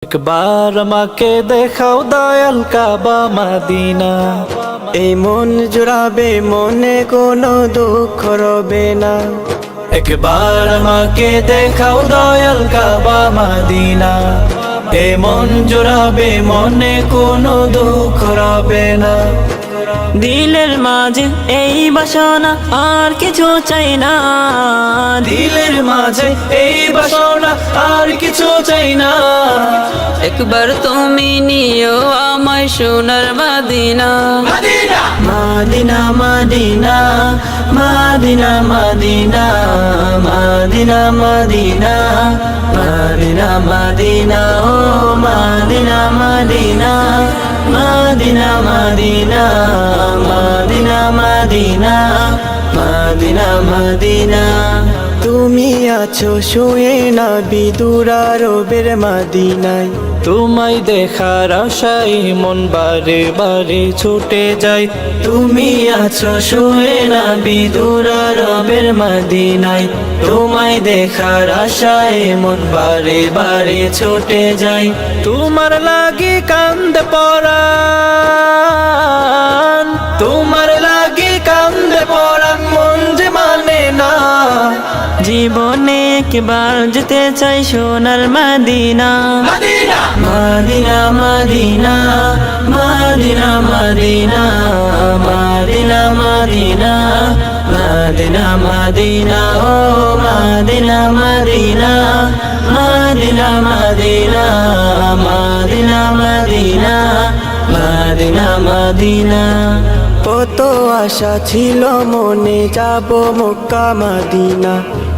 একবার আমাকে দেখাও দয়াল কাবা মদিনা। এই মন জুড়াবে, মনে কোনো দুঃখ রবে না। একবার আমাকে দেখাও দয়াল কাবা মদিনা। এ মন জুড়াবে, মনে কোনো দুঃখ রবে না। দিলের মাঝে এই বাসনা, আর কিছু চাই না। দিলের মাঝে এই বাসনা, আর কিছু চাই না। একবার তুমি নিও আমায় সোনার Medina. Medina Medina Medina Medina Medina Medina Medina Medina Medina ও Medina Medina Medina Medina Medina Medina Medina Medina. তুমি আছো শুয়ে না বিদুর আরবের মদিনায়। তোমায় দেখার আশায় মন বারে বারে ছুটে যায়। তুমি আছো শুয়ে না বিদুর আরবের মদিনায়। তোমায় দেখার আশায় মন বারে বারে ছুটে যায়। তোমার লাগি কান্দে পরাণ, তোমার লাগি কান্দে পরাণ, মন যে মানে না। জীবনে একবার যেতে চাই সোনার Medina. Medina Medina Medina Medina Medina Medina Medina Medina Medina ও Medina Medina Medina Medina Medina Medina Medina Medina. কত আশা ছিল মনে, যাব মক্কা মদিনা।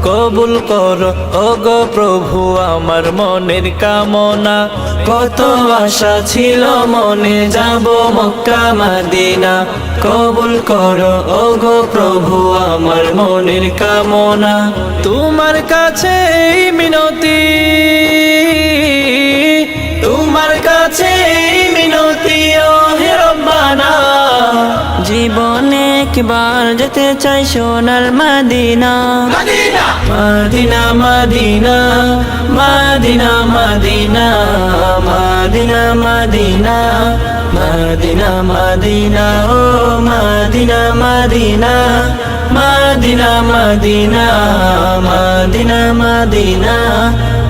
কবুল করো ওগো প্রভু আমার মনের কামনা। কত আশা ছিল মনে, যাব মক্কা মদিনা। কবুল করো ওগো প্রভু আমার মনের কামনা। তোমার কাছে এই মিনতি, তোমার কাছে এই মিনতি ও হে রব্বানা। জীবনে একবার যেতে চাই সোনার Medina. Medina Medina Medina Medina Medina Medina Medina Medina Medina ও Medina Medina Medina Medina Medina Medina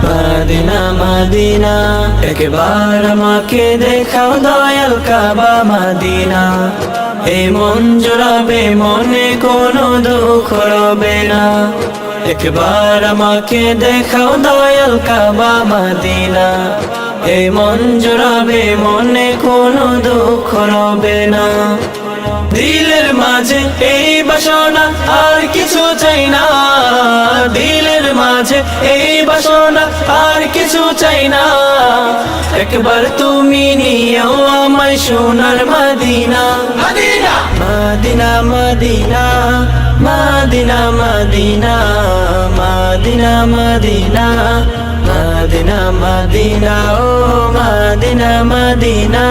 Medina Medina. একবার আমাকে দেখাও দয়াল কাবা মদিনা। এই মন জুড়াবে, মনে কোনো দুঃখ রবে না। একবার আমাকে দেখাও দয়াল কাবা মদিনা। এই মন জুড়াবে, মনে কোনো দুঃখ রবে না। দিলের মাঝে এই বাসনা, আর কিছু চাই না। দিলের মাঝে এই বাসনা, আর কিছু চাই না। একবার তুমি নিও আমায় সোনার Medina. Medina Medina Medina Medina Medina Medina Medina Medina Medina ও Medina Medina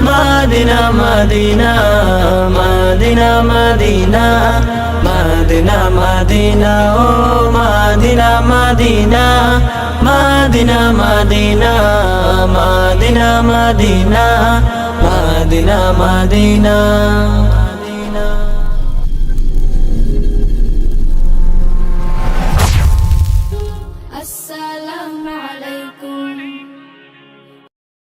Medina Medina Medina Medina Medina Medina ও Medina Medina Medina Medina Medina Medina Medina Medina.